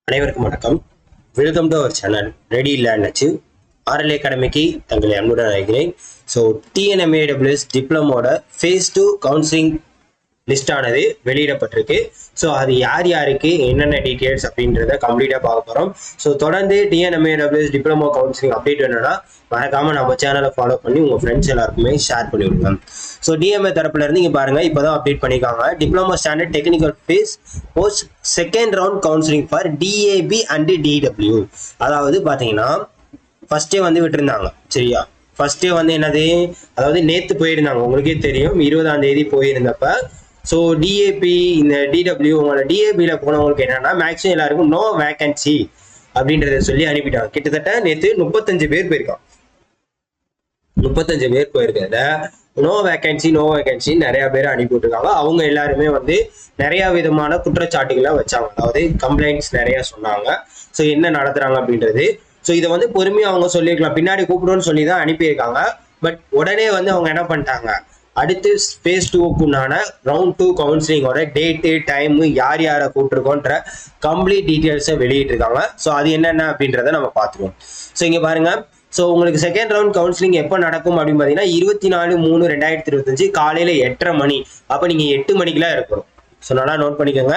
அனைவருக்கும் வணக்கம். Welcome to our channel ready land achieve. RLA அகாடமிக்கு தங்களை அன்புடன் அழைக்கிறேன். ஸோ டிஎன்எம்ஏடபிள்யூஎஸ் டிப்ளமோட ஃபேஸ் 2 கவுன்சிலிங் லிஸ்ட் ஆனது வெளியிடப்பட்டிருக்கு. ஸோ அது யார் யாருக்கு என்னென்ன டீட்டெயில்ஸ் அப்படின்றத கம்ப்ளீட்டாக பார்க்க போகிறோம். ஸோ தொடர்ந்து டிஎன்எம்ஏடபிள்யூஎஸ் டிப்ளமோ கவுன்சிலிங் அப்டேட் வேணும்னா மறக்காமல் நம்ம சேனலை ஃபாலோ பண்ணி உங்கள் ஃப்ரெண்ட்ஸ் எல்லாருக்குமே ஷேர் பண்ணி விடுங்க. ஸோ டிஎம்ஏ தரப்புல இருந்து இங்கே பாருங்க, இப்போதான் அப்டேட் பண்ணியிருக்காங்க. Diploma standard technical phase post second round counselling for DAP and DW. அதாவது பார்த்தீங்கன்னா ஃபர்ஸ்டே வந்து விட்டுருந்தாங்க. சரியா, ஃபர்ஸ்டே வந்து என்னது, அதாவது நேற்று போயிருந்தாங்க. உங்களுக்கே தெரியும் 20ஆம் தேதி போயிருந்தப்ப ஸோ டிஏபி இந்த டிடபிள்யூ உங்களோட டிஏபியில் போனவங்களுக்கு என்னன்னா மேக்ஸிமம் எல்லாருக்கும் நோ வேகன்சி அப்படின்றத சொல்லி அனுப்பிட்டாங்க. கிட்டத்தட்ட நேற்று 35 பேர் போயிருக்கான். 35 பேர் போயிருக்கிறத நோ வேகன்சி நிறைய பேர் அனுப்பி விட்டுருக்காங்க. அவங்க எல்லாருமே வந்து நிறைய விதமான குற்றச்சாட்டுகளை வச்சாங்க. அதாவது கம்ப்ளைண்ட்ஸ் நிறைய சொன்னாங்க. ஸோ என்ன நடத்துறாங்க அப்படின்றது. ஸோ இதை வந்து பொறுமையாக அவங்க சொல்லியிருக்கலாம், பின்னாடி கூப்பிடுன்னு சொல்லி தான் அனுப்பியிருக்காங்க. பட் உடனே வந்து அவங்க என்ன பண்ணிட்டாங்க, அடுத்து ஃபேஸ் 2க்குண்டான ரவுண்ட் 2 கவுன்சிலிங்கோட டேட்டு டைமு யார் யாரை கூப்பிட்டுருக்கோன்ற கம்ப்ளீட் டீட்டெயில்ஸை வெளியிட்டிருக்காங்க. ஸோ அது என்னென்ன அப்படின்றத நம்ம பார்த்துருவோம். ஸோ இங்கே பாருங்க, ஸோ உங்களுக்கு செகண்ட் ரவுண்ட் கவுன்சிலிங் எப்போ நடக்கும் அப்படின்னு பார்த்தீங்கன்னா 24/3/2025 காலையில் 8:30 மணி. அப்போ நீங்கள் 8 மணிக்கெலாம் இருக்கணும். ஸோ நல்லா நோட் பண்ணிக்கோங்க.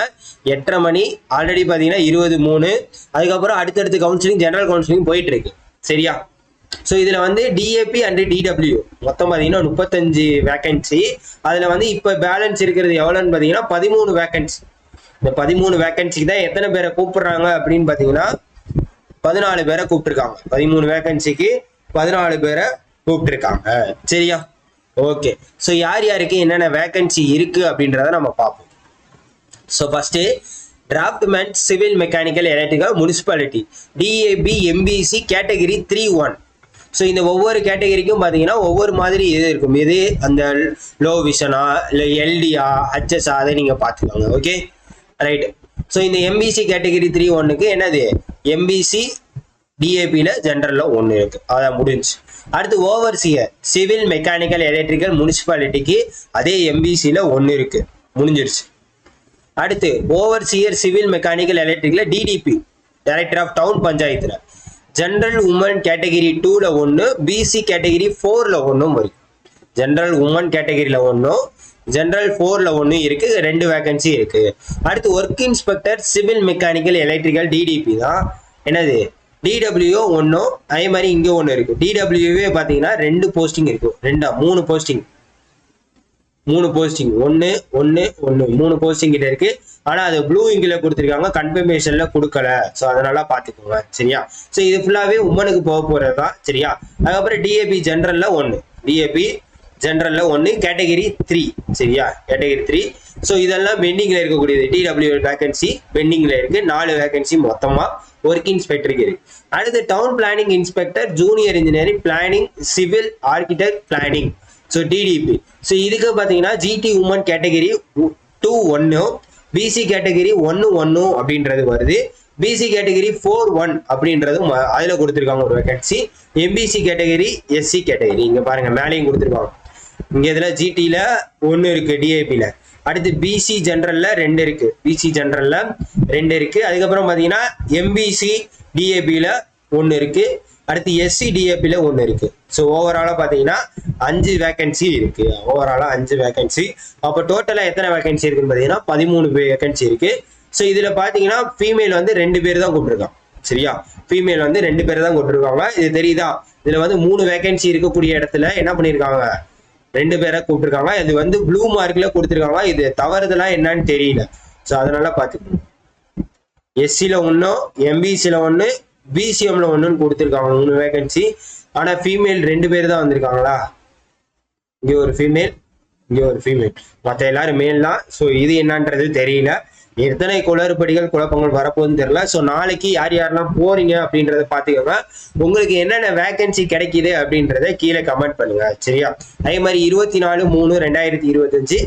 8:30 மணி. ஆல்ரெடி பார்த்தீங்கன்னா 20/3. அதுக்கப்புறம் அடுத்தடுத்து கவுன்சிலிங் ஜெனரல் கவுன்சிலிங் போயிட்டு இருக்கு. சரியா, ஸோ இதில் வந்து டிஏபி அண்ட் டிடபிள்யூ மொத்தம் பார்த்தீங்கன்னா 35 வேகன்சி. அதில் வந்து இப்போ பேலன்ஸ் இருக்கிறது எவ்வளோன்னு பார்த்தீங்கன்னா 13 வேகன்சி. இந்த 13 வேகன்சிக்கு தான் எத்தனை பேரை கூப்பிடுறாங்க அப்படின்னு பார்த்தீங்கன்னா 14 பேரை கூப்பிட்டுருக்காங்க. 13 வேகன்சிக்கு 14 பேரை கூப்பிட்டுருக்காங்க. சரியா, ஓகே. ஸோ யார் யாருக்கு என்னென்ன வேகன்சி இருக்கு அப்படின்றத நம்ம பார்ப்போம். So first draftsman civil mechanical electrical municipality DAP MBC category 3-1. So இந்த ஒவ்வொரு கேட்டகரிக்கும் பார்த்தீங்கன்னா ஒவ்வொரு மாதிரி இது இருக்கும். இது அந்த லோ விஷனா இல்லை எல்டியா ஹச்எஸ்ஆ அதை நீங்கள் பார்த்துக்கோங்க. Okay, right. ஸோ இந்த எம்பிசி கேட்டகரி 3-1க்கு என்னது, எம்பிசி டிஏபியில் ஜென்ரலில் 1 இருக்கு. அதான் முடிஞ்சு. அடுத்து ஓவர்சியர் சிவில் மெக்கானிக்கல் எலக்ட்ரிக்கல் முனிசிபாலிட்டிக்கு அதே எம்பிசியில் 1 இருக்கு, முடிஞ்சிருச்சு. அடுத்து overseer civil mechanical electrical DTP director of town பஞ்சாயத்துல ஜெனரல் உமன் கேட்டகிரி 2ல 1, பிசி கேட்டகிரி 4ல 1 இருக்கு. ஜெனரல் உமன் கேட்டகிரியில் 1, ஜெனரல் 4ல 1 இருக்கு. 2 வேகன்சி இருக்கு. அடுத்து work inspector civil mechanical electrical DTP தான் என்னது, டிடபிள்யூ 1, அதே மாதிரி இங்கே 1 இருக்கு. டிடபிள்யூவே பார்த்தீங்கன்னா 2 போஸ்டிங் இருக்கு. 3 போஸ்டிங் 3 போஸ்டிங் 1 1 1 3 போஸ்டிங் கிட்ட இருக்கு. ஆனா அது ப்ளூ இங்கில கொடுத்துருக்காங்க, கன்ஃபர்மேஷன்ல கொடுக்கல. ஸோ அதனால பாத்துக்கோங்க. சரியா, ஸோ இது ஃபுல்லாவே உமனுக்கு போக போறதுதான். சரியா, அதுக்கப்புறம் டிஏபி ஜெனரல்ல 1, டிஏபி ஜெனரல்ல 1 கேட்டகரி 3. சரியா, கேட்டகரி 3. ஸோ இதெல்லாம் பெண்டிங்ல இருக்கக்கூடியது. டிடபிள்யூ வேகன்சி பெண்டிங்ல இருக்கு. 4 வேகன்சி மொத்தமா ஒர்க் இன்ஸ்பெக்டருக்கு இருக்கு. அடுத்து town planning inspector junior engineering planning civil architect planning. So DTP. So இதுக்கு பார்த்தீங்கன்னா GT woman category 2-1, BC category 1-1 அப்படின்றது வருது. பிசி கேட்டகரி 4-1 அப்படின்றது அதில் கொடுத்துருக்காங்க ஒரு vacancy. MBC category SC category இங்கே பாருங்க மேலேயும் கொடுத்துருக்காங்க. இங்கே இதில் ஜிடியில் 1 இருக்கு டிஏபியில். அடுத்து பிசி ஜென்ரலில் 2 இருக்கு. பிசி ஜென்ரலில் 2 இருக்கு. அதுக்கப்புறம் பார்த்தீங்கன்னா எம்பிசி டிஏபியில் 1 இருக்கு. அடுத்து எஸ்சி டிஏபியில் 1 இருக்கு. ஸோ ஓவராலாக பார்த்தீங்கன்னா 5 வேகன்சி இருக்கு. ஓவராலாக 5 வேகன்சி. அப்போ டோட்டலாக எத்தனை வேகன்சி இருக்குன்னு பார்த்தீங்கன்னா 13 வேகன்சி இருக்கு. ஸோ இதில் பார்த்தீங்கன்னா ஃபீமேல் வந்து 2 பேர் தான் கூப்பிட்டுருக்காங்க. சரியா, ஃபீமேல் வந்து 2 பேர் தான் கூப்பிட்டுருக்காங்க. இது தெரியுதா, இதில் வந்து 3 வேகன்சி இருக்கக்கூடிய இடத்துல என்ன பண்ணியிருக்காங்க, 2 பேரை கூப்பிட்டுருக்காங்க. இது வந்து ப்ளூ மார்க்ல கொடுத்துருக்காங்க. இது தவறுதெல்லாம் என்னன்னு தெரியல. ஸோ அதனால பார்த்துக்கணும். எஸ்சியில் 1, எம்பிசியில் 1, பிசிஎம்ல 1 கொடுத்துருக்காங்க. 3 வேகன்சி. ஆனா ஃபீமேல் 2 பேர் தான் வந்திருக்காங்களா. இங்க ஒரு ஃபீமேல், இங்க ஒரு ஃபீமேல், மற்ற எல்லாரும் மேல் தான். ஸோ இது என்னன்றது தெரியல. எத்தனை குளறுபடிகள் குழப்பங்கள் வரப்போகுதுன்னு தெரியல. ஸோ நாளைக்கு யார் யாரெல்லாம் போறீங்க அப்படின்றத பார்த்துக்கோங்க. உங்களுக்கு என்னென்ன வேகன்சி கிடைக்குது அப்படின்றத கீழே கமெண்ட் பண்ணுங்க. சரியா, அதே மாதிரி 24/3/2025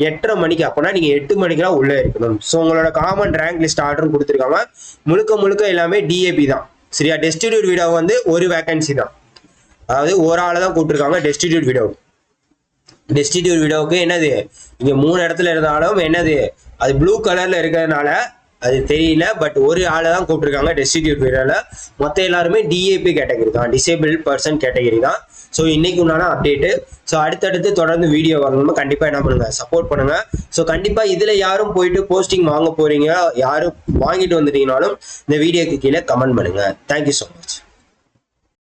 8:30 மணிக்கு, அப்போனா நீங்க 8 மணிக்கெல்லாம் உள்ள இருக்கணும். ஸோ உங்களோட காமன் ரேங்க் லிஸ்ட் ஆர்டர் கொடுத்துருக்காங்க. முழுக்க எல்லாமே டிஏபி தான். சரியா, டெஸ்டிடியூட் விடோ வந்து ஒரு வேகன்சி தான். அதாவது ஒரு ஆளை தான் கூப்பிட்டுருக்காங்க டெஸ்டிடியூட் விடோ. டெஸ்டிடியூட் விடோவுக்கு என்னது, இங்க 3 இடத்துல இருந்தாலும் என்னது, அது ப்ளூ கலர்ல இருக்கிறதுனால அது தெரியல. பட் ஒரு ஆளை தான் கூப்பிட்டுருக்காங்க டெஸ்டிடியூட் வீரர்ல. மொத்த எல்லாருமே டிஏபி கேட்டகரி தான், டிசேபிள் பர்சன் கேட்டகரி தான். ஸோ இன்னைக்கு உண்டான அப்டேட்டு. ஸோ அடுத்தடுத்து தொடர்ந்து வீடியோ வரணும்னா கண்டிப்பாக என்ன பண்ணுங்க, சப்போர்ட் பண்ணுங்க. ஸோ கண்டிப்பாக இதில் யாரும் போயிட்டு போஸ்டிங் வாங்க போறீங்க, யாரும் வாங்கிட்டு வந்துட்டீங்கனாலும் இந்த வீடியோக்கு கீழே கமெண்ட் பண்ணுங்க. Thank you so much.